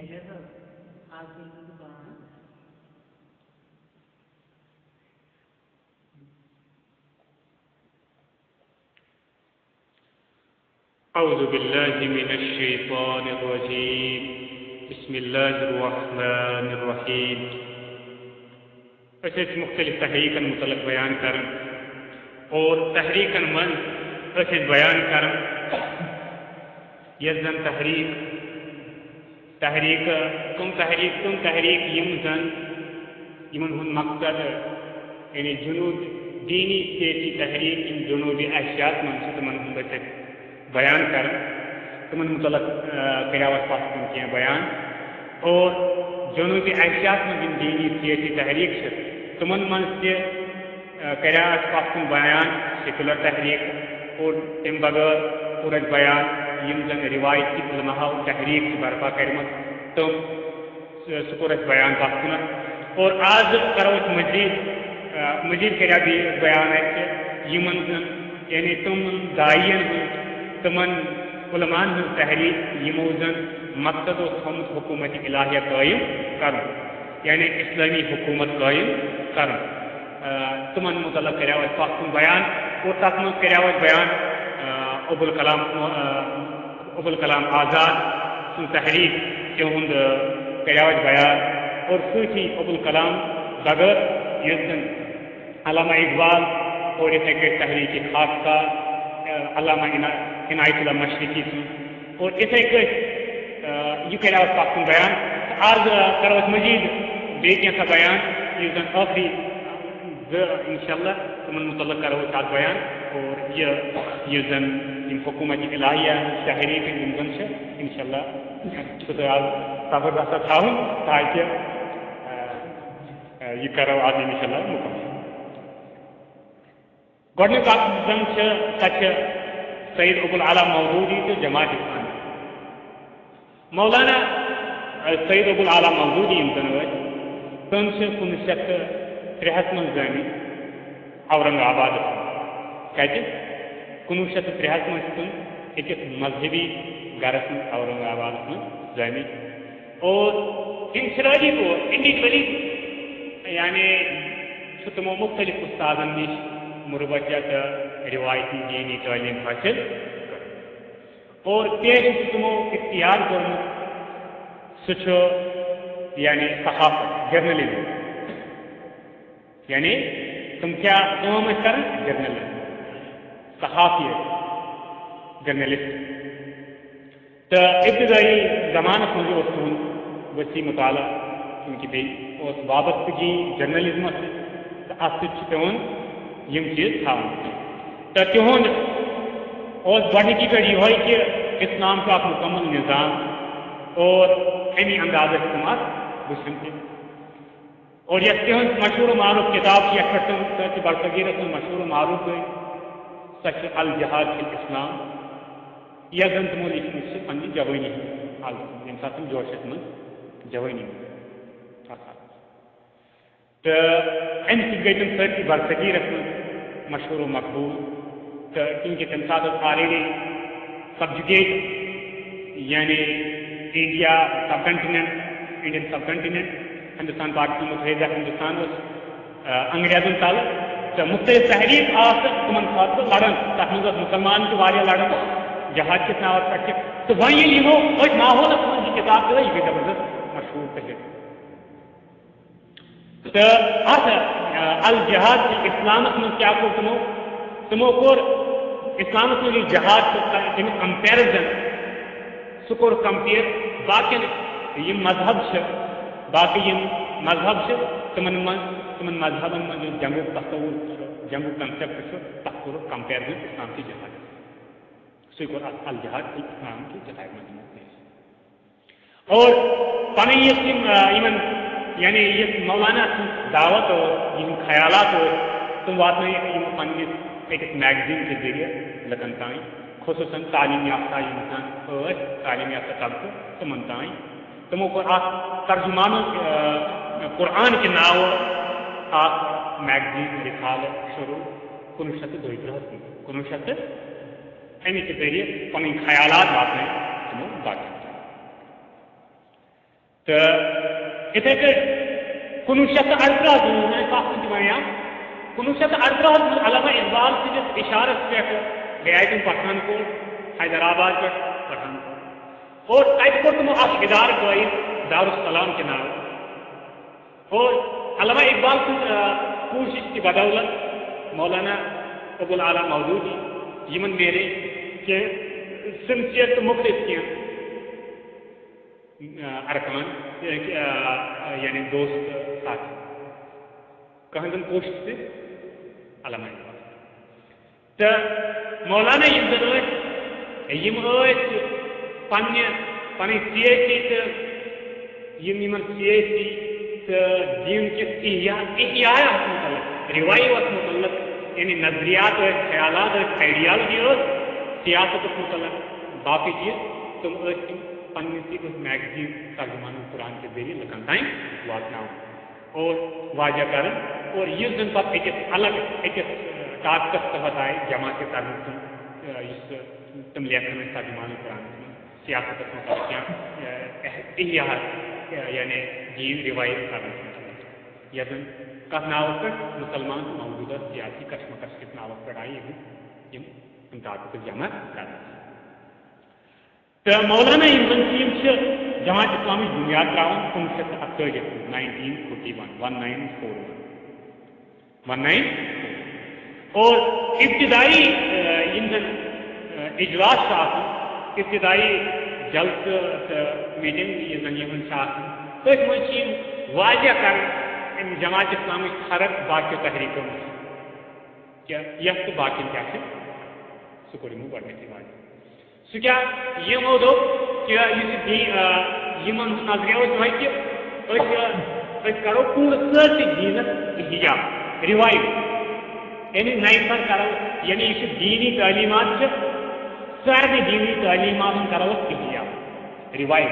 أعوذ بالله من الشيطان الرجيم بسم الله الرحمن الرحيم أشهد مختلف تحریکن متعلق بیان کرن اور تحریکن من أشهد بیان کرن یزن تحریک تم تحریک یم زن یمن ہن مقصد یعنی جنوب دینی سیاسی تحریک ان جنوبی اشیاء من تمن ہند بیان کرن تمن متعلق کریاوس پاس کیا بیان اور جنوبی اشیاء من دینی سیاسی تحریک سے تمن من سے کریاوس پاس بیان سیکولر تحریک اور تم بغیر پورا بیان یم زن روایتی علماء تحریک برپا کرمت تم سکورت بیان پاس اور آج کرو مزید کریا بھی بیان ہے یمن زن یعنی تم دائین تمن علماء تحریک یمو زن مقصد و تھومت حکومت الہیہ قائم کرن یعنی اسلامی حکومت قائم کرن تمن متعلق کریا پاس بیان اور تک من کریا بیان ابوالکلام آزاد سن تحریک تہد کریا بیان اور سی ابوالکلام بغیر یزن علامہ اقبال اور اتھے کہ تحریک خاصہ علامہ عنایت اللہ مشرقی سن اور اتھے کہ یہ کریا پاک بیان آج کرو مزید بیسا بیان یہ زن آخری انشاءاللہ تمن متعلق کرو آج بیان اور یہ زن حکومت الہیہ تحریک زن انشاءاللہ صبر رسا تھاؤن تاکہ یہ کرو آج انشاءاللہ مکمل گۄڈنیُک اکھ زن سۄ سید ابوالعلا مودودی تو جماعت اسلامی مولانا سید ابوالعلا مودودی یم زن تم 1903 من زامت اورنگ آباد کتہ 1903 من تم أکس مذہبی گرس من اورنگ آباد من زامت اور انفرادی طور انڈیویجولی یعنی تمو مختلف استادن نش مروجہ روایتی دینی تعلیم حاصل اور پیش تمو اختیار کورمت سہ یعنی صحافت جرنلزم یعنی تم کیا کام کرن جرنلزم صحافیت جرنلسٹ تو ابتدائی زمانس مجھ تہد وسیع مطالعہ چونکہ بیس وابستگی جرنلزمس ات پیون یم چیز تھاؤن تو تہد گۄڈنِکی پہ یہ کہ اسلام کا مکمل نظام اور امی انداز تم ات وچھن تہ اور یس تہذ مشہور و معروف کتاب یت پہ برصغیرس من مشہور و معروف گئی سہ الجہاد فی الاسلام یس زن تمو لیچمت پنہ جوانی یم سات تم جوشس من جوانی تو امہ سۭتۍ گئی تم سٲرسٕے برصغیرس من مشہور و مقبول تو کیونکہ تمہ سات آلریڈی سبجوگیٹ یعنی انڈیا سب کنٹیننٹ انڈین سب کنٹیننٹ ہندوستان پاکستان متحدہ ہندوستان انگریزن تل تو مختلف تحریک تمن خاطر لڑان تک مز مسلمان لڑان جہاد کس ناوس پہ تو وی یمو ات ماحولس من یہ کتاب یہ گئی زبردست مشہور پہ تو ات الجہاد اسلامس من کیا کور تمو کور اسلامس من جہاد تمیک کمپیرزن سہ کور کمپیر باقین یم مذہب باقی یم مذہب تمن مذہبن من جنگو تصور جنگو کنسپٹ تک کور کمپیرزن اسلام کی جہاد سہ کور الجہاد اسلام کی کتاب من اور پن یعنی یہ مولانا دعوت اور یہ خیالات تم واتن پنس أکس میگزین کے ذریعے لکن تین خصوصاً تعلیم یافتہ تعلیم یافتہ طبقہ تمن تین تمو کور ترجمان قرآن کے ناو میگزین لکھال شروع 1932 امہ کے ذریعے پن خیالات واتن تمو باقی تو اتھے پہ 1938 میں کافی دمایا 1938 میں علامہ اقبال سندس اشارت پہ گیا تم پٹھان کو حیدرآباد پہ پٹھان کو اور تب کو تمو اخ ادارہ قائم دارالسلام کے نام اور علامہ اقبال سن کوشش کی بدولت مولانا ابو العلا مودودی یمن میرے کہ سنسیت مختلف کیا ارکان یعنی دوست ساتھی کہن کوشش سے علامہ اقبال تو مولانا یم پن سیاسی تو سیاسی تو دین کس احیاء متعلق روایت متعلق یعنی نظریات خیالات آئیڈیالوجی سیاست متعلق باقی چیز تم پنسی میگزین ترجمان قرآن کے ذریعے لکن تین واتنا اور واضح کریں اور یہ زن پتہ ایک الگ ایک ٹاپکس تحت آئے جماعت کرنے تم لیکن ترجمان قرآن سیاست احیاء یعنی دین روایت کرنے یہ زن کس ناوس پہ مسلمان موجودہ سیاسی کشمکش کس ناوس پہ آئی یہ ٹاپکس جمع کرنے تو مولانا یم جماعت اسلامی بنیاد تراؤن 1941 اور ابتدائی اجلاس ابتدائی جلسہ میٹنگ تھی من واضح کر جماعت اسلامی فرق باقی تحریکوں کیا یہ تو باقی کیا سہ کور گۄڈنیتھٕے واضح سہ کیا یمو دوٚپ کہ یمن نظریہ کہ کرو پورٕ سٲرسٕے دیٖنس حجاب ریوایو یعنی نئی سر کرو یعنی یہ دینی تعلیمات سارے دینی تعلیمات کرو حجاب ریوایو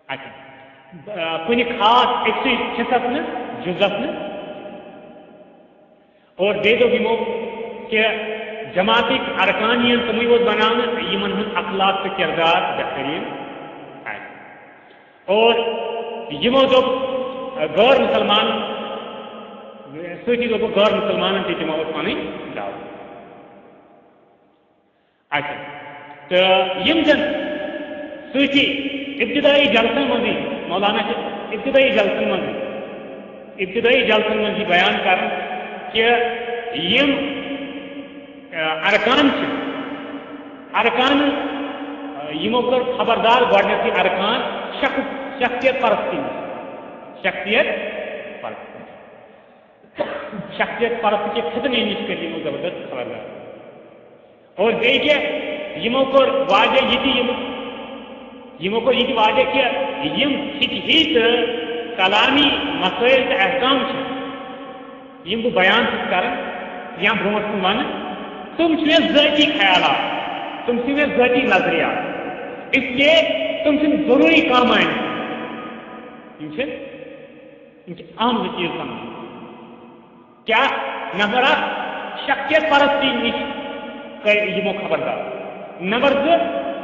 اچھا کن خاص أکسٕے حصس نا جزس نا اور بیٚیہِ دوٚپ یمو کہ جماعتک ارکان تمے یوت بنانا یمن ہند اخلاق تو کردار بہترین اور یمو دوٚپ غیر مسلمان سی دوٚپ غیر مسلمان تہ دمو پن دعوت اچھا تو یم زن سی ابتدائی جلسن مزی مولانا ابتدائی جلسن مزی بیان کر کہ یم ارکان یمو کر خبردار گۄڈنیتھٕے ارکان شخصیت پرستی شخصیت پرستی کے ختمے نش کر یمو زبردست خبردار اور بیٚیہِ یمو کور واضح یمو کور یہ واضح کہ یم فقہی تو کلامی مسائل تو احکام یم بہ بیان کران یا برونٛٹھ کُن ون تم ذاتی خیالات تم ذاتی نظریات اس لیے تم ضروری کام آئیں اہم چیز سمجھ کیا نمبر شخصیت پرستی نش یمو خبردار نمبر 2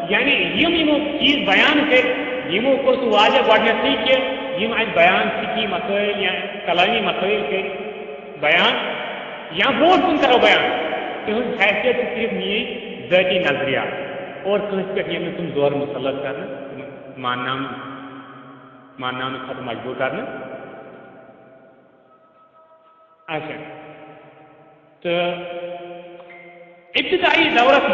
یعنی یمو چیز بیان کر یمو کور سہ واضح گۄڈنیتھٕے کہ یم ات بیان فقہی مسائل یا کلامی مسائل کر بیان یا برونٛٹھ کُن کرو بیان تہذ حیثیت صرف میری ذاتی نظریات اور کنس پہ تم زور مسلط کرنا ماننا خط مجبور کرنا اچھا تو ابتدائی دورس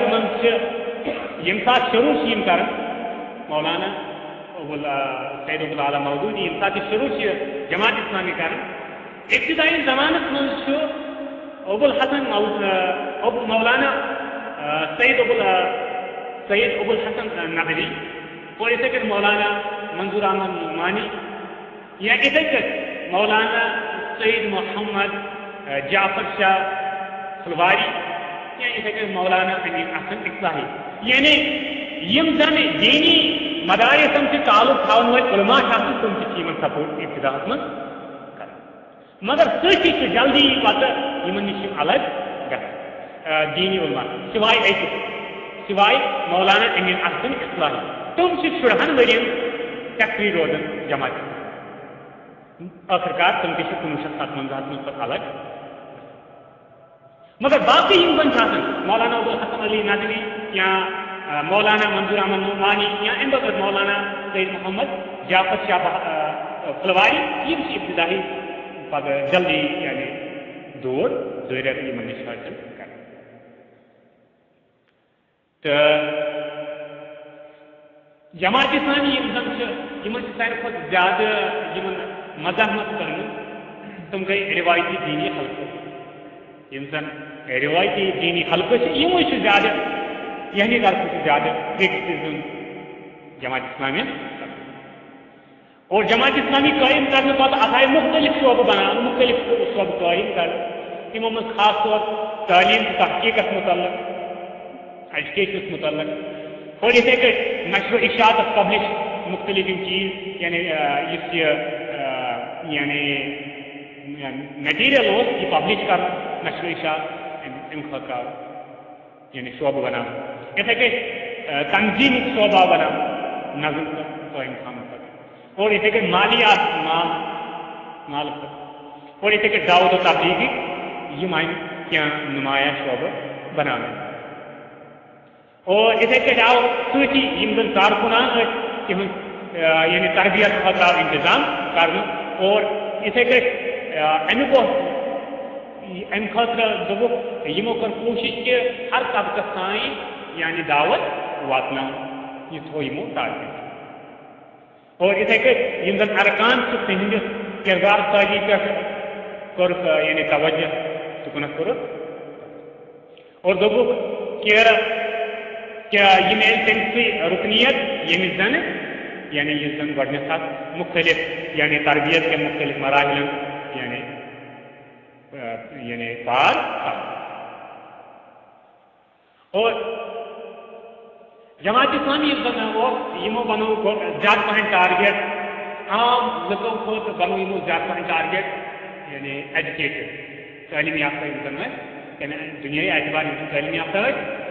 من یم سات شروع کر مولانا سید ابو العلا مودودی یم سات شروع جماعت اسلامی کر ابتدائی زمانس من ابو الحسن مولانا سید ابو الحسن ندوی اور اتھے کٹ مولانا منظور احمد نعمانی یا اتھے کٹ مولانا سید محمد جعفر شاہ فلواری یا اتھے کٹ مولانا امین احسن اصلاحی یعنی یم زن دینی مدارسن سے تعلق تھاون ول علماء تم سپورٹ ابتدا من کر مگر سی جلدی پتہ نش الگ دینی علما سوائے ایک سوائے مولانا امین احسن اصلاحی تم سے 16 ورین تقریر روزن جماعت آخرکار تم تہ 1957 من پتہ الگ مگر باقی یم زن مولانا ابوالحسن علی ندوی یا مولانا منظور احمد نعمانی یا ام بغیر مولانا سید محمد جعفر شاہ فلواری یم ابتدائی پگہ جلدی یعنی دور ضرورت یہ نش حاصل کر تو جماعت اسلامی ساروی کھت زیادہ مزاحمت کرنے تم گئی روایتی دینی حلقہ روایتی دینی حلقہ یمو زیادہ یعنی طرف زیادہ کریٹسزم جماعت اسلامی اور جماعت اسلامی قائم کرنے پتہ اتائے مختلف شعبہ بنان مختلف شعبہ قائم کر تمو من خاص طور تعلیم تحقیق متعلق ایجوکیشن متعلق اور اتھے کہ نشر و اشاعت پبلش مختلف چیز یعنی اس یعنی میٹیریل یہ پبلش کر نشر و اشاعت ام خطر یعنی شعبہ بنا اتھے کہ تنظیم شعبہ بنا نظم قائم خان اور اتھے کہ مالیات مال اور اتھے کہ دعوت و تبلیغی یہ کیا نمایاں شعبہ بنانا اور اتھے کہ آو سوچی یم زن کارکنان تہذ یعنی تربیت خطر انتظام کرنا اور اتھے کہ امیک ام خاطر دبک یمو کر کوشش کہ ہر طبقہ تائیں یعنی دعوت واتنا یہ تھو یمو تعلیم اور اتھے کہ یم زن ارکان تہندس کردار سازی پہ کور یعنی توجہ تکنت کور اور دبک کہ یم تمسی رکنیت یم زن یعنی یہ زن گۄڈنیتھ مختلف یعنی تربیت کے مختلف مراحل یعنی پار اور جماعت اسلامی یمو بنو زیادہ پہن ٹارگیٹ عام لکو کھت بنو یمو زیادہ پہن ٹارگیٹ یعنی ایجوکیٹڈ تعلیم یافتہ یعنی دنیائی اعتبار تعلیم یافتہ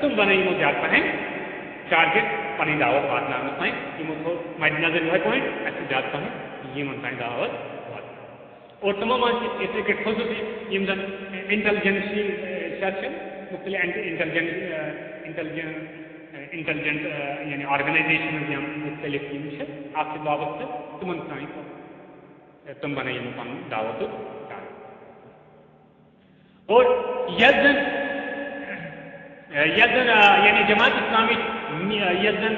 تم بنو یمو زیادہ پہن ٹارگیٹ پنی دعوت واتنا تین یمو تھو مد نظر یہ پوائنٹ اچھا زیادہ پہن یمن تین دعوت اور تمام اتنے کہ خصوصی یم زن انٹیلیجنسی سیکشن مختلف انٹیلیجنٹ یعنی آرگنائزیشن یا مختلف یم آپ سے بابت تمن تین تم بنا یم پن دعوت اور یس زن یعنی جماعت اسلامی یس زن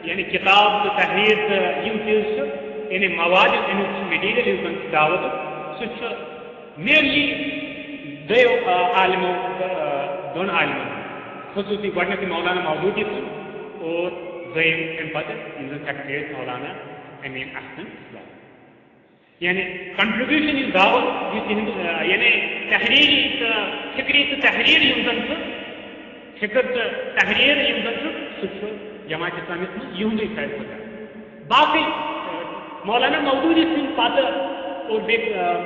یعنی کتاب تو تحریر یم چیز یعنی مواد امیک میٹیریل یس زن دعوت سہ مینلی دیو عالموں دون عالمن خصوصی گۄڈنیتھٕے مولانا مودودی صٲب اور دوٚیِم امہِ پتہٕ یِم زن سیکریٹری مولانا امین احسن یعنی کنٹربیوشن یُس دعوت یُس تِہنٛد یعنی تحریری تہٕ فکری تہٕ تحریر یِم زن چھُ فکر تہٕ تحریر یِم زن چھُ سُہ چھُ جماعت اسلامی منٛز یِہُنٛدُے فٲصلہٕ باقٕے مولانا مودودی سٕنٛدِ پتہٕ اور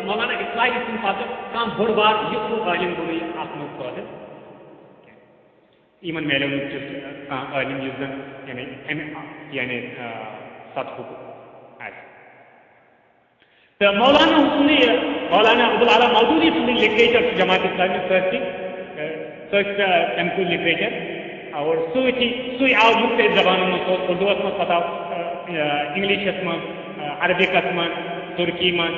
مولانا اصلاحی سن پتہ کم بوڑ بار یہ عالم گو ات من پٲدٕ یمن میلو عالم یُس زن یعنی یعنی سطحُک آسہِ تو مولانا مولانا ابوالعلا مودودی سن لٹریچر جماعت اسلامی سۭتۍ تمکُے لٹریچر اور سُے آو مختلف زبانن منٛز اردوس منٛز پتہ آو انگلشس منٛز عربکس منٛز ترکی من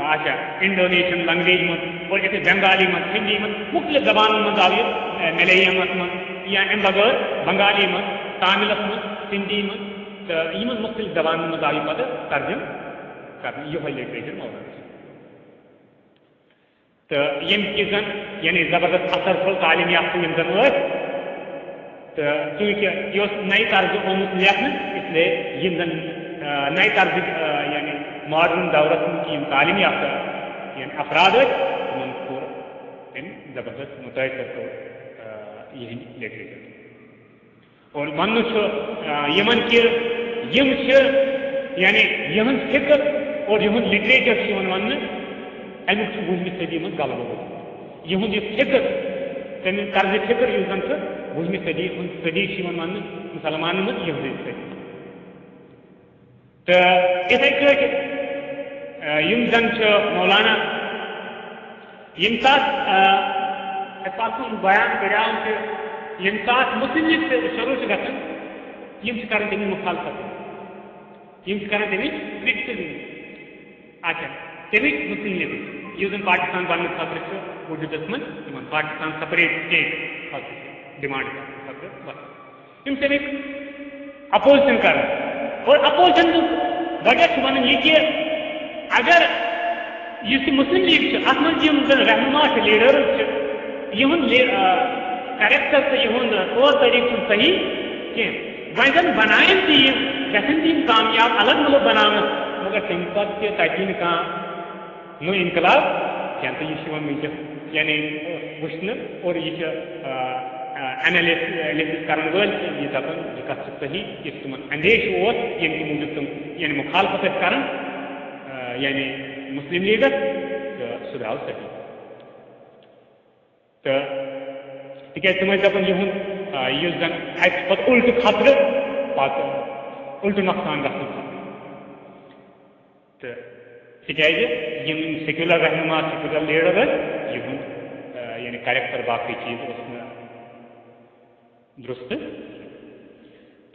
اچھا انڈونیشین لینگویج من اور اتنے بنگالی من ہندی من مختلف زبان من آو یہ ملیالمس من یا ام بغیر بنگالی من تاملس من سندھی من تو یہ مختلف زبان من آو پتہ ترجم کرنے یہ لٹریچر مولانا تو یم چیزن یعنی زبردست اثر پھل تعلیم یافتہ یم زن تو چونکہ یہ نئی طرز آمت لیکھنے اس لیے یم زن نئی طرز یعنی ماڈرن دورس من تعلیم یافتہ یعنی افراد ان کور زبردست متاثر کر یہ لٹریچر اور ون یمن کہ یم یعنی یہن فکر اور یہن لٹریچر ون امیک 20ویں صدی من غلبہ گومت یہن یہ فکر تمہیں طرز فکر اس زن وہمہ صدی من مسلمان من یہودی صدی تو اتھے کٹ یم زن مولانا یم سات پتہ بیان کریاو کہ یم سات مسلم لیگ شروع گھن یم کران تمہیں مخالفت یم کران تمہیں کرٹسزم اچھا تمہیں مسلم لیگ یہ زن پاکستان بننے خاطر وجودس من پاکستان سپریٹ سٹیٹ خاطر ڈیمانڈ خاطر بس تم تمیک اپوزیشن کر اور اپوزیشن وجہ ونان یہ کہ اگر اس مسلم لیگ ات من رہنما لیڈرز کریکٹر تو یہ طور طریقہ صحیح کی وی زن بنائن تم گھن تم کامیاب الگ ملک بنا مگر تم پتہ تین کھانا نو انقلاب کیا تو یہ ونکس یعنی وچن اور یہ اینالسس کرن ول یہ دپان یہ کت صحیح اس تم اندیش یم کی موجود تم یعنی مخالفت کران یعنی مسلم لیگس تو سہ درو صحیح تو تک تم دپان یہ زن اتہ پتہ الٹ خطر پتہ الٹ نقصان گھن تو تکیاز یم سیکولر رہنما سیکولر لیڈر یہ یعنی کریکٹر باقی چیز درست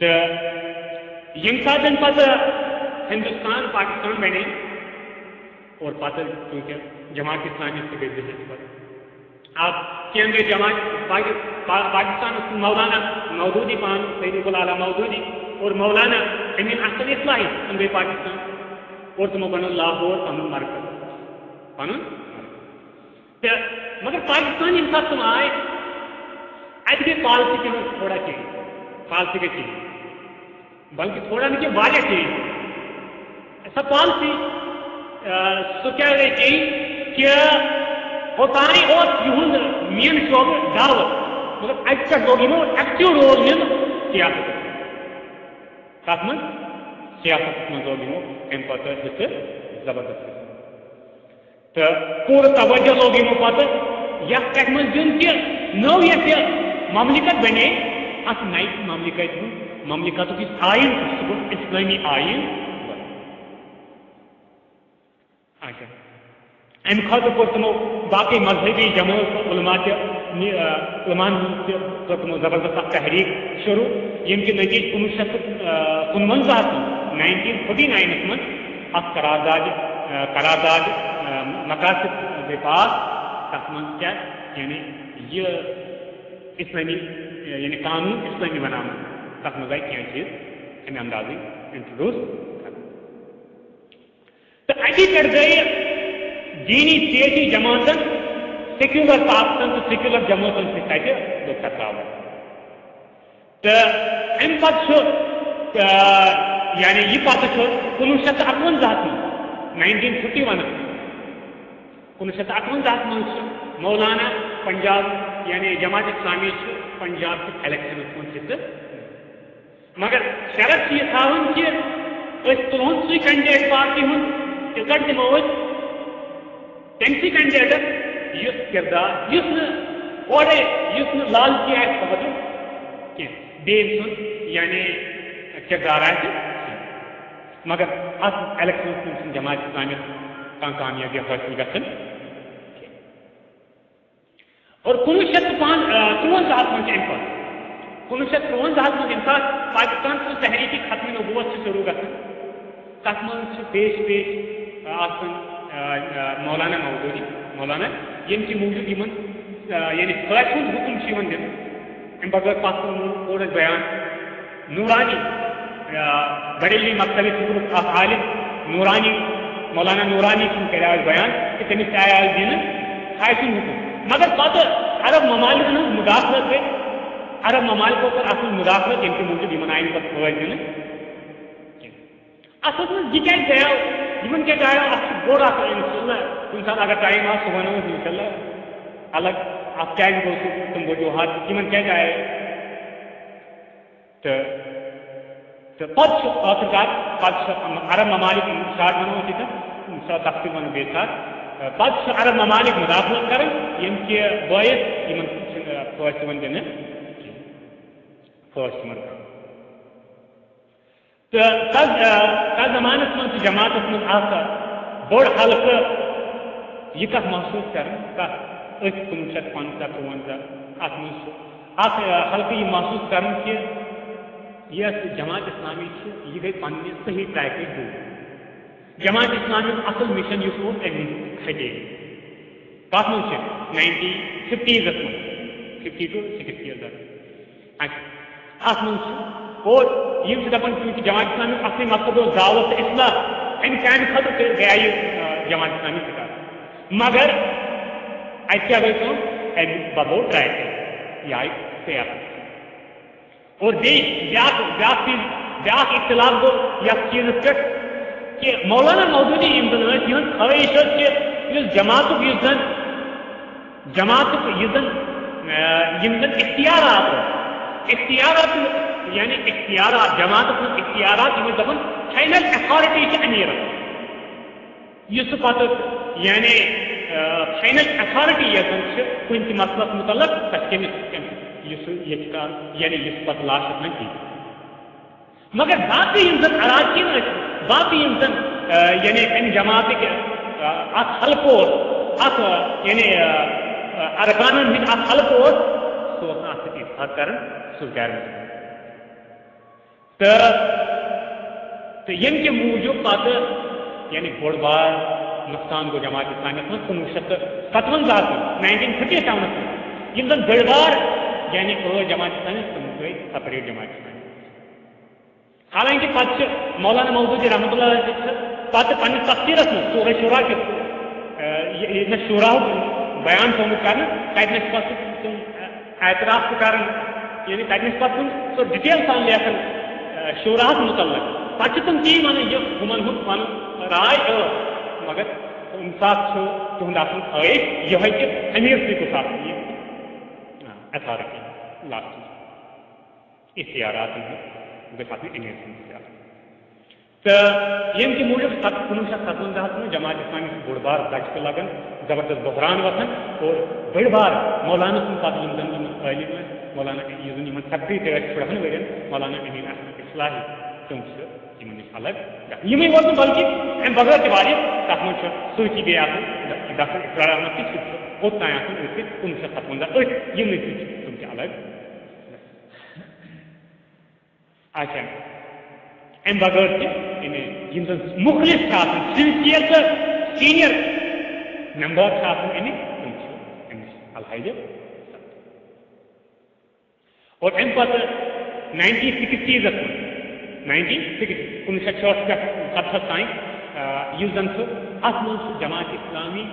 تو یم سات پتہ ہندوستان پاکستان بنے اور پتہ چونکہ جماعت اسلامی سے گئی ذہن پر آپ کیندری جماعت پاکستان مولانا مودودی پان سید العالیٰ مودودی اور مولانا امین احسن اصلاحی تم گئی پاکستان اور تمو بنو لاہور پن مرکز پن مگر پاکستان یم سات تم آئے ات گئی پالسی تم تھوڑا چینج پالسی گئی چینج بلکہ تھوڑا نہیں کہ واریاہ چینج سا پالسی سو کیا گئی چینج کہ اوتانی یہ مین شعبہ دعوت مگر اتہ لوگ یمو ایکٹیو رول نن سیاست کت من سیاست من لوگ یمو ام پتہ حصہ زبردست تو پور توجہ لوگ یمو پتہ یتھ کتھ من دن کہ نو یہ مملکت بنے ات نئی مملکت اس آئین سہ اسلامی آئین اچھا ام خاطر کور تمو باقی مذہبی جماعت علماء علمان کور تمو زبردست تحریک شروع یم کہ نتیج 1959 1949 من اخ قرارداد مقاصد پاس تک من کیا یعنی یہ اسلامی یعنی قانون اسلامی بنانا تک مز آئی کی چیز امہ انداز انٹروڈیوس تو اتی پہ گئی دینی سیاسی جماعتن سیکولر طاقتن تو سیکولر جماعتن ستہ ٹکراو تو ام پتہ یعنی یہ پتہ 1951 1951 1951 من مولانا پنجاب یعنی جماعت اسلامی پنجاب کے الیکشن من حصہ مگر شرط یہ تھاون کہ تہذ سی کینڈیڈیٹ پارٹی ہند ٹکٹ دمو تمسی کینڈیڈیٹس اس کردار اس لالچی آس بہادر کی دین سن یعنی کردار آئے مگر ات الیکشن من جماعت اسلامی کان کامیابی حاصل گھن اور 1953 من ام 1953 من سات پاکستان کو تحریکی ختم نبوت سے شروع گھن تک من پیش مولانا مودودی مولانا یم کی موجود یعنی خاص حکم دن ام بغیر پتہ اور بیان نورانی بریلی مختلف عالم نورانی مولانا نورانی سن کر بیان کہ تمس آیا دن خاص حکم مگر پتہ عرب ممالک مداخلت گئی عرب ممالکوں پر اصل مداخلت یم کی موجود آئین پہ فوائد دن اصل من یہ کیا گیا ان کیا گیا بوڑ انشاءاللہ کن سات اگر ٹائم آ صبح ونو انشاءاللہ الگ آپ کیا گو تم وجوہات ان کیا گیا تو آخر کار عرب ممالک شاٹ ونو تک تفصیل ونو بیس سات پتہ عرب ممالک مداخلت کریں یم کہ باعث فٲصلہٕ وۄنۍ دِنہٕ فٲصلہٕ وۄنۍ تہٕ تَتھ زمانَس منٛز چھِ جماعتَس منٛز اکھ بوٚڑ حلقہٕ یہ کَتھ محسوٗس کَران کَتھ أتھۍ 1950-53 اَتھ منٛز چھُ اکھ حلقہٕ یہ محسوٗس کَران کہِ یۄس جماعت اسلامی چھِ یہِ گٔے پنٛنہِ صحیح ٹرٛیکہِ دوٗر جماعت اسلامیُک اصل مِشن یُس اوس اَمہِ نِش ہٹے کَتھ منٛز چھِ 1950s منٛز 50 to 60 اَتھ منٛز چھُ اور یِم چھِ دَپان چوٗنٛکہِ جماعت اسلامیُک اصلی مقصد اوس دعوت تہٕ اصلاح اَمہِ کامہِ خٲطرٕ گٔیے یہِ جماعت اسلامی سٹارٹ مگر اَتہِ کیٛاہ گٔے کٲم اَمہِ بدلو ٹرٛیک یہِ آیہِ سیاست اور بیٛاکھ اختلاف گوٚو یَتھ چیٖزَس پٮ۪ٹھ کہ مولانا مودودی یِم زَن ٲسۍ یِہٕنٛز خٲہِش ٲس کہِ یُس جماعتُک یِم زَن اختیارات یعنی اختیارات جماعتَس منٛز اختیارات یِم ٲسۍ دَپان فاینل ایتھارٹی چھِ امیٖرَس یُس سُہ پَتہٕ یعنی فاینل ایتھارٹی یۄس زَن چھِ کُنہِ تہِ مسلَس مُتعلق سۄ چھِ کٔمِس یُس ییٚتہِ کار یعنی یُس پَتہٕ لاسٹَس منٛز دی مگر باقٕے یِم زَن اراکیٖن ٲسۍ باقٕے یِم زَن یعنی اَمہِ جماعتٕکۍ اکھ حلقہٕ اوس اکھ یعنی ارکانن ہٕنٛدۍ اکھ حلقہٕ اوس سُہ اوس نہٕ اَتھ سۭتۍ اتفاق کران سُہ اوس غیر مسلم تہٕ ییٚمہِ کہِ موٗجوٗب پَتہٕ یعنی بوٚڑ بار نۄقصان گوٚو جماعت اسلامیَس منٛز 1957 1957 منٛز یِم زَن بٔڑۍ بار یعنی ٲسۍ جماعت اسلامیَس تِم گٔے سپریٹ جماعت اسلامی حالانکہ پتہ چھِ مولانا مودودی رحمۃ اللہ علیہ چھِ پتہٕ پننِس تفسیٖرس منٛز سورہ شورا کہِ ییٚلہِ مےٚ شوراہُک بیان تھوٚمُت کرنہٕ تَتہِ چھِ پتہٕ تِم اعتراف تہِ کران یعنی تَتہِ چھِ پتہٕ تِم سُہ ڈِٹیل سان لیکھان شوراہس متعلق پتہٕ چھِ تِم تی وَنان یہِ ہُمن ہُنٛد پنُن راے ٲس مگر تَمہِ ساتہٕ چھُ تُہُنٛد آسان خٲہِش یِہوٚے کہِ أمیٖر سٕے گوٚژھ آسُن یہِ ایتھارٹی لاسٹَس اختیاراتن ہُنٛد گژھِ آسٕنۍ أمیٖر سٕنٛدۍ اختیار تہٕ ییٚمہِ کہِ موٗجوٗب 1957 منٛز جماعت اسلامی بوٚڑ بار دَچکہٕ لگان زبردست بحران وۄتھان اور بٔڑۍ بار مولانا سُنٛد پتہٕ یِم زَن یِم عٲلِم ٲسۍ مولانا یُس زَن یِمن سیکرٹری تہِ ٲسۍ 14 ؤرین مولانا امین احمد اصلاحی تِم چھِ یِمن نِش الگ یِمٕے ووت نہٕ بلکہِ اَمہِ بغٲر تہِ واریاہ تَتھ منٛز چھُ سۭتی بیٚیہِ آسان ڈاکٹر اقرار احمد تہِ چھُ اوٚتام آسان أتھۍ 1957 أتھۍ یِمنٕے سۭتۍ چھِ تِم تہِ الگ اچھا اَمہِ بغٲر تہِ یِم زَن مُخلِص چھِ آسان سِنسِیر تہٕ سیٖنیر ممبر چھِ آسان اَمِکۍ تِم چھِ أمِس الحیدٕ اور اَمہِ پتہٕ 1960s منٛز 1966 پٮ۪ٹھ 67 تام یُس زَن چھُ اَتھ منٛز چھُ جماعت اسلامی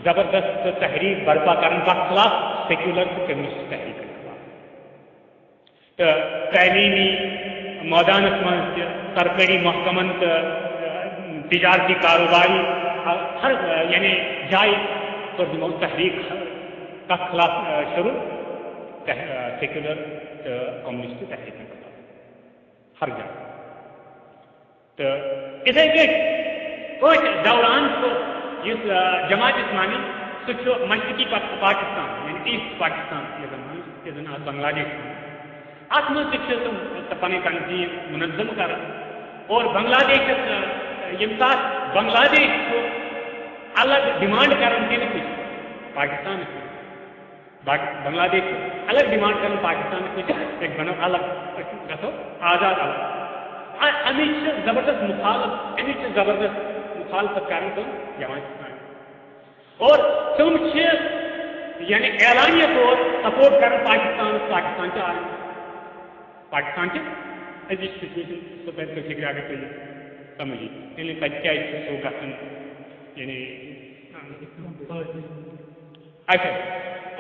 زبردست تحریٖک برپا کران کَتھ خلاف سیکولر تہٕ کمیونسٹ تحریٖکن خلاف تہٕ تعلیٖمی مٲدانس منٛز تہِ سرکٲری محکمن تہٕ تجارتی کاروباری ہر یعنی جایہِ کٔر یِمو تحریٖک کَتھ خلاف شروٗع سیکولر تہٕ کمیونسٹ تحریٖکن خلاف ہر جایہِ تہٕ یِتھٕے کٔنۍ أتھۍ دوران چھُ یُس جماعت اسلامی سُہ چھُ مشرقی پاکستان یعنی ایسٹ پاکستان یَتھ زَن آز بنگلادیش اَتھ منٛز تہِ چھِ تِم پنٕنۍ تنظیٖم منظم کران اور بنگلادیشس ییٚمہِ ساتہٕ بنگلادیش چھُ الگ ڈِمانڈ کران دِنہٕ نِش پاکستانس منٛز بنگلادیش چھُ الگ ڈِمانڈ کران پاکستانس نِش أسۍ بنو الگ أسۍ گژھو آزاد الگ امِچ چھِ زبردست مخالفت کران تِم جماعت اسلامی اور تِم چھِ یعنی اعلانیہ طور سپورٹ کران پاکستان چھِ آرمی پاکستان چھِ أزِچ سچویشن سُہ پَزِ فِکرِ اگر تُہۍ سمجھی یعنی تَتہِ کیٛازِ چھُ سُہ گژھان یعنی اچھا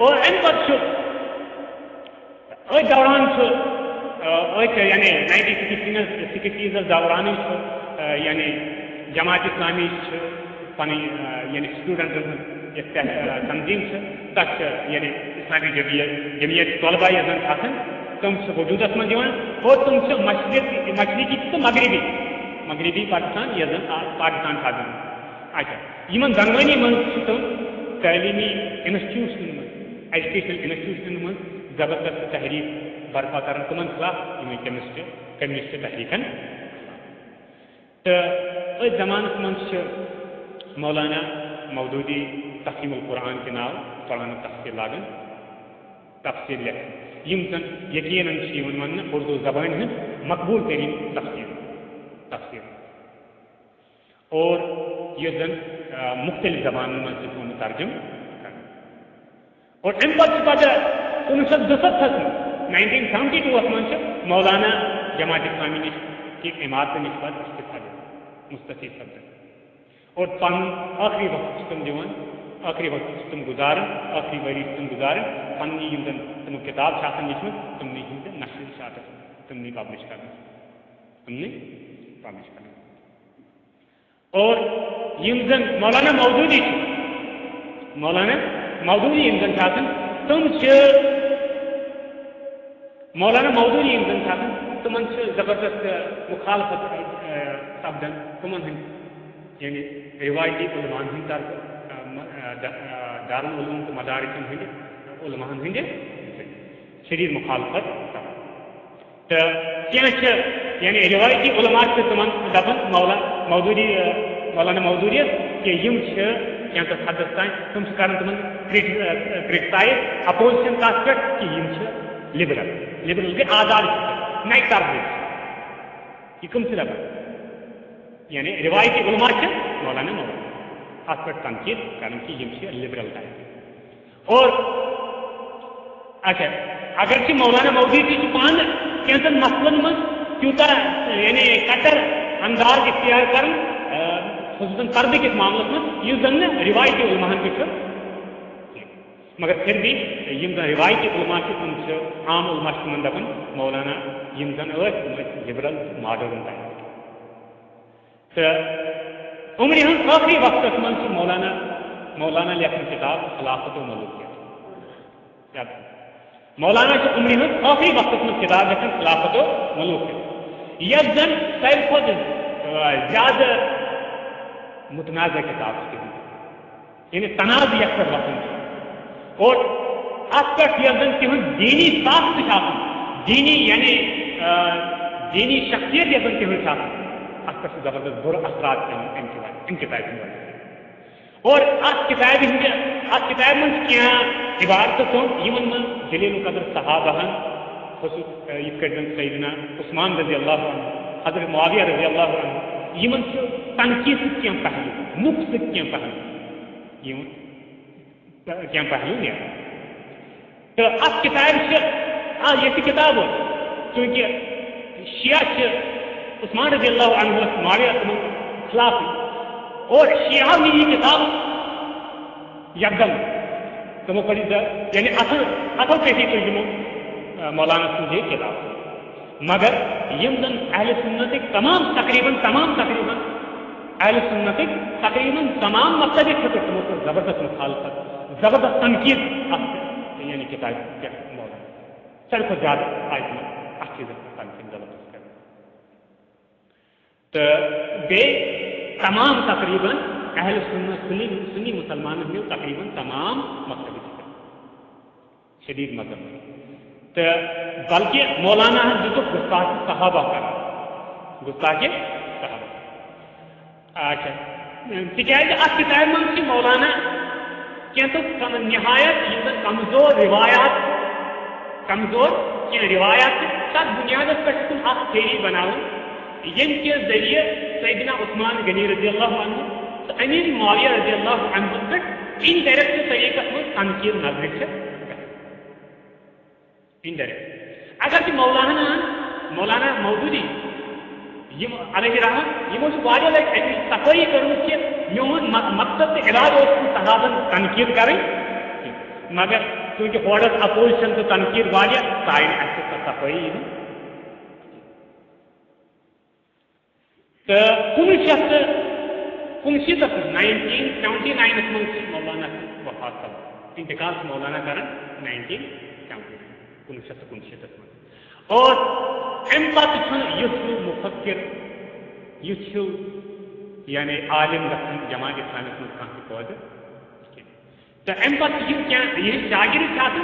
اور اَمہِ پتہٕ چھُ أتھۍ دوران چھُ أتھۍ یعنی 1960s دورانٕے چھُ یعنی جماعت اسلامی چھِ پنٕنۍ یعنی سٹوٗڈنٹن ہٕنٛز یۄس تنظیٖم چھِ تَتھ چھِ یعنی اسلامی جمعیت طلبہ یۄس زَن چھِ آسان تِم چھِ وجوٗدس منٛز یِوان اور تِم چھِ مشرقی تہٕ مغربی پاکستان یۄس زَن پاکستان چھِ آسان اچھا یِمن دۄنوٕنی منٛز چھِ تِم تعلیٖمی اِنسٹِٹیوٗشنن منٛز ایجوکیشنل انسٹیٹیوشن من زبردست تحریک برپا کران تمن خلاف کمیونسٹ تحریکن تو اس زمانہ من مولانا مودودی تقسیم القرآن کے نام قرآن تفسیر لاگن تفسیر لکھن یم زن یقیناً ون اردو زبان ہند مقبول ترین تفسیر اور یہ زن مختلف زبانوں میں سے ترجم کرنا اور ام پتہ 1972 1972 من مولانا جماعت اسلامی نش کی عمارت نسبت مستفی سپدن اور پن آخری وقت تم دان آخری وقت تم گزارن آخری وری تم گزارن پنی یم زن تم کتاب لکھمت تمنے ہند نشر شاعت تمنے پبلش کرنا اور یم زن مولانا مودودی یم زن تم مولانا مودودی یم زن تمن زبردست مخالفت سپدن تمن ہند یعنی روایتی علمان ہند طرف دارالعلوم تو مدارس ہند علمان ہند شدید مخالفت تو یعنی روایتی علماء سے تمن دپان مولانا مودودی کہ یم کینتس حدس تین تم کران تمن کرٹسائز اپوزیشن تس پہ کہ یم لبرل گئی آزاد نئی طرف یہ کم سے دپان یعنی روایتی علماء مولانا مودودی ات پہ تنقید کران کہ یم لبرل ٹائپ اور اچھا اگرچہ مولانا مودودی پان کینچن مسلن من تیوتا یعنی کٹر انداز اختیار کرن خصوصاً پردے کس معاملس من یہ زن روایتی علماء پہ مگر پھر بھی یم زن روایتی علماء تم عام علماء تمن دپان مولانا یم زن لبرل ماڈرن ٹائپ تو عمر ہند آخری وقت من مولانا لکھن کتاب خلافت و ملوکیت مولانا عمر ہند آخری وقت من کتاب لکھن خلافت و ملوکیت یس زن ساروی کھت زیادہ متنازع کتاب یعنی تنازع یکسر وقت اور ات پہ یس زن تہذ دینی ساخت دینی یعنی دینی شخصیت یس زن تہذ ات پہ زبردست بر اثرات ان کتاب اور ات کتاب من کیا عبارت یمن من جلیل القدر صحابہ خصوص یہ سیدنا عثمان رضی اللہ عنہ حضرت معاویہ رضی اللہ عنہ یمن تنقید کی پہلو نقص کی پہلو یہ تو ات کتاب یہ کتاب چونکہ شیعہ عثمان رضی اللہ عنہ معاویہ خلاف اور شیعہ نے یہ کتاب یکدم تمو پڑھی یعنی اصل پیشی ترجمہ مولانا سن یہ کتاب مگر یم زن اہل سنت تمام تقریباً اہل سنت تقریباً تمام مقصد تمو کو زبردست مخالفت زبردست تنقید یعنی کتاب مولانا ساروی کھت زیادہ آئی ات چیز تنقید زبردست کر تو تمام تقریباً اہل سنت سنی مسلمان ہند تقریباً تمام مقصد شدید مذہب تو بلکہ مولانا گستاخ صحابہ کر گستاخ صحابہ اچھا تکیاز ات کتاب من مولانا کینتو نہایت کمزور روایات تر بنیاد پہ اخ تھیری بناؤن یم کے ذریعے سیدنا عثمان غنی رضی اللہ عنہ تو امیر معاویہ رضی اللہ عنہ پہ انڈائریکٹ طریقہ من تنقید نظر انڈائریکٹ اگر مولانا مودودی علیہ رحمت یمو واریاہ لٹہ امچ صفائی کرمت کہ میون مقصد تو ارادہ صحابن تنقید کریں مگر چونکہ ہورس اپوزیشن تو تنقید واریاہ تائن اس صفائی تو 1979 من مولانا وفات سپد انتقال مولانا کران 1979 من اور ام پتہ مفکر یعنی عالم گھن جماعت اسلامی من کھانا پودہ تو ام پتہ یہ شاگرد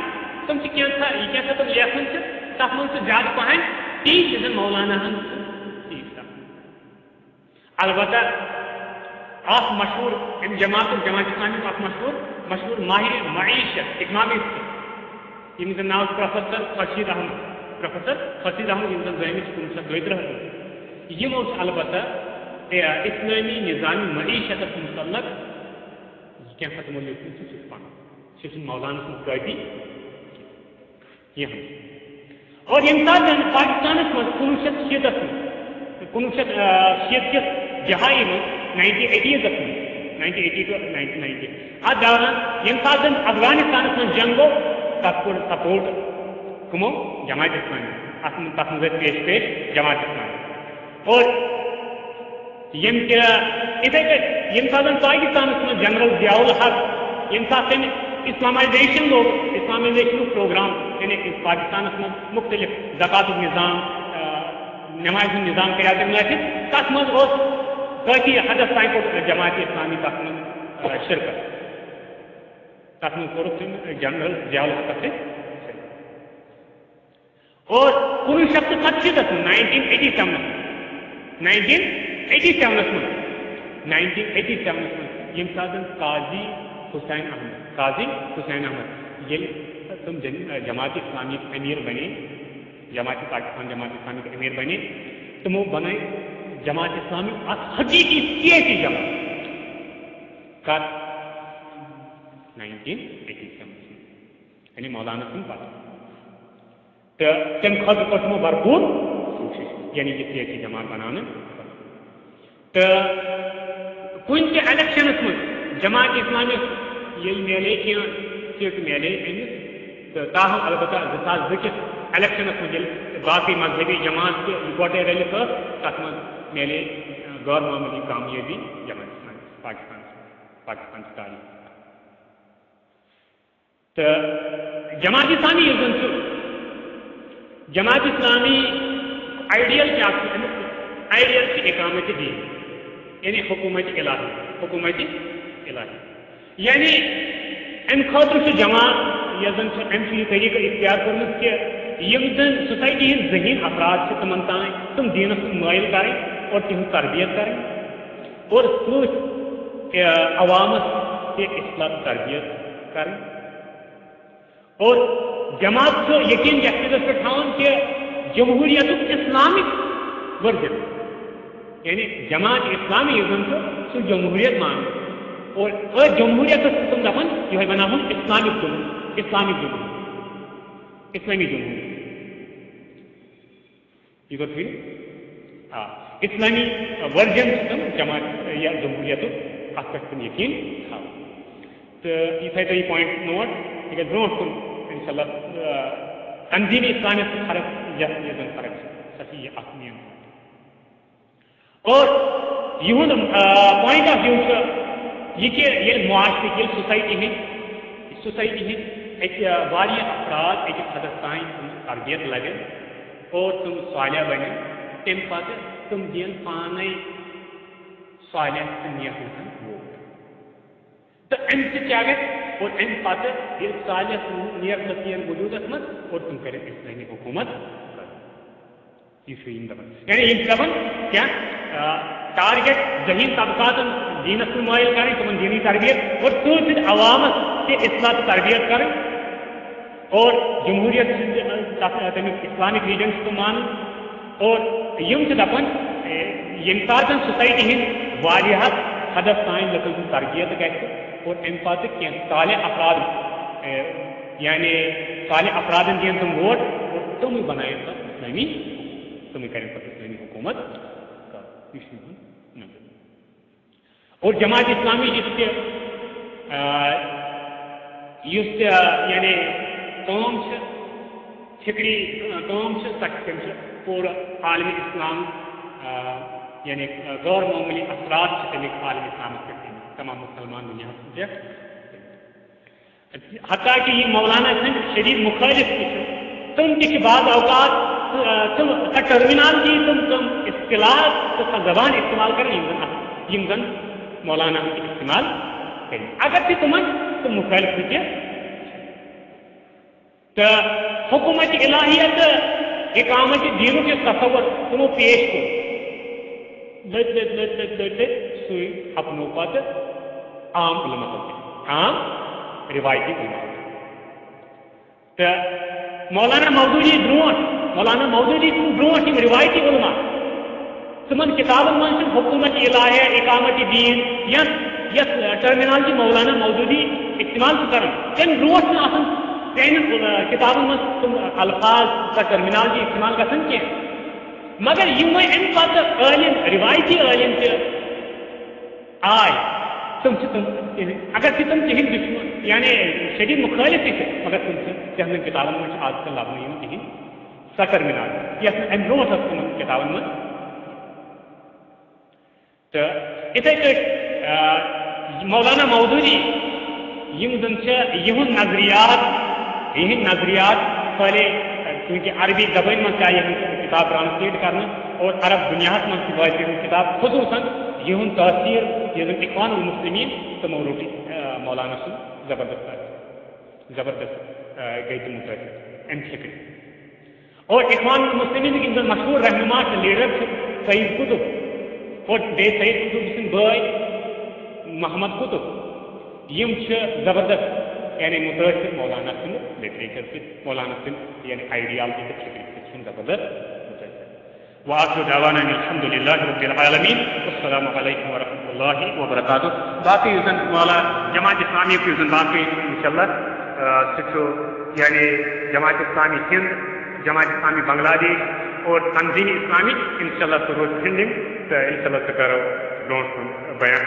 تم کینسا تم لیکن تک من زیادہ پہن تی زن مولانا البتہ اخ مشہور ام جماعت اسلامی اخ مشہور ماہر معیشت اکنامکس یم زن ناو پروفیسر خورشید احمد یم زن زینت 1932 یم البتہ اسلامی نظام معیشت متعلق کینسا تمو لیکن پہ مولانا سن قیدی اور یم سات پاکستانس مز 1960 کس دہائی میں 1980 1980 to 1990 ات دوران یم سات افغانستانس من جنگ گو تک کور سپورٹ کمو جماعت اسلامی تک مز پیش جماعت اسلامی اور یم اتھے پہ یم سات پاکستانس من جنرل ضیاء الحق یم سات اسلامائزیشن پروگرام یعنی پاکستانس من مختلف زکات نظام نماز نظام کرا نافذ تک مز کافی حدس تین کو جماعت اسلامی تک من شرکت تک من کور جنرل ضیاء الحق سے اور 1987 یم سات قاضی حسین احمد یل تم جماعت اسلامی امیر بنے پاکستان جماعت اسلامی کے امیر بنے تمو بنائے جماعت اسلامی حقیقی سیاسی جماعت کر 1987 یعنی مولانا سن پتہ تو تم خود کو تمو بھرپور کوشش یعنی یہ سیاسی جماعت بنانا تو کن کے الیکشنس میں جماعت اسلامی یہ میلے کی سیٹ میلے امس تو تاہم البتہ 2002 الیکشنس میں باقی مذہبی جماعت کے اکوٹے رلی کر تک من میلے غیر معمولی کامیابی جماعت اسلامی پاکستان کی تاریخ تو جماعت اسلامی یہ جماعت اسلامی آئیڈیل کیا آئیڈیل کی اقامت دین یعنی حکومت الہی یعنی ام خاطر جماعت یہ زن یہ طریقہ اختیار کرمت کہ یم زن سوسائٹی ہند ذہین افراد تمن تان تم دینس مائل کریں اور تہذ تربیت کریں اور سوچ عوامس سے اصلاح تربیت کریں اور جماعت سے یقین یقینس پہ تھاؤن کہ جمہوریت اسلامک ورژن یعنی جماعت اسلامی یہ سو جمہوریت مان اور جمہوریت تم دپان یہ بناون اسلامی جمہوریت یہ گو پھر اسلامی ورژن تم جماعت یا جمہوریت ات پہ تم یقین تھا تو یہ تھو یہ پوائنٹ نوٹ یہ برو کن ان شاء اللہ تنظیم اسلامی فرق یہ فرق سچی یہ اہم اور یہ پوائنٹ آف ویو یہ کہ یہ معاشرے کی سوسائٹی ہند افراد ایک حدس تین تربیت لگن اور تم صالح بن تم پتہ تم دین پانے صالح تو نیک ووٹ تو ام کیا گھر اور ام پتہ یہ صالح نیک لطین وجودس مز اور تم کریں اسلامی حکومت یہ دپان یعنی یہ دپان کیا ٹارگیٹ ذہین طبقات دینس مائل کریں تمن دینی تربیت اور سوچ عوامس سے اصلاح تربیت کریں اور جمہوریت تمیک اسلامک ریجن تو مان اور یم دپان یم سات سوسائٹی ہند واریاہ حدس تین لکن ہند تربیت گھر اور ام پتہ کی صالح افراد یعنی صالح افرادن دین تم ووٹ اور تم بنائیں اسلامی تم کریں اسلامی حکومت اور جماعت اسلامی یعنی قوم فکری قوم تم پور عالمی اسلام یعنی غیر معمولی اثرات تمیک عالمی اسلام پہ تمام مسلمان دنیا حتیٰ کہ یہ مولانا سن شدید مخالف تم تہ بعض اوقات تم ٹرمینالوجی تم اصطلاح تو زبان استعمال کریں یم زن مولانا استعمال کریں اگر تھی تمن تو مخالف تھی تو حکومت الہیت اقامت دینوں کے تصور تمو پیش کو لٹ سوئی اپنو پتہ عام علم عام روایتی علم تو مولانا مودودی برونٹ روایتی علما تمن کتابن من حکومت الہیہ اقامت دین یس ٹرمینالوجی مولانا مودودی استعمال کر تم برونٹ سان کتابن من تم الفاظ کا ٹرمینالوجی استعمال گھن کی مگر یم ام پتہ عالم روایتی عالم تہ آئے تم اگر تم تہند دشمن یعنی شدید مخالف تہ مگر تم تہذ کتابن من آج کل لبنہ کہین سا ٹرمینالوجی یس ام برونٹ تم کتابن من تو اتھے پہ مولانا مودودی یم زن یہ نظریات پہلے چونکہ عربی زبان من آئی کتاب ٹرانسلیٹ کرنا اور عرب دنیا من واتہ کتاب خصوصاً یہ تاثیر یہ زن اخوان المسلمین تمو روٹی مولانا سن زبردست گئی تم متاثر ام فکر اور اخوان المسلمین زن مشہور رہنما لیڈر سعید قطب اور سعید قطب سن بھائی محمد قطب یم زبردست یعنی متاثر مولانا سن لٹریچر سے مولانا سن یعنی آئیڈیالوجی کے فکر سے زبردست متاثر وآخر دعوانا الحمد للہ رب العالمین والسلام علیکم ورحمۃ اللہ وبرکاتہ باقی مولا جماعت اسلامی کی باقی انشاءاللہ سچو یعنی جماعت اسلامی ہند جماعت اسلامی بنگلہ دیش اور تنظیم اسلامی انشاءاللہ سروز ہندنگ تو انشاءاللہ کرو برونٹ بیان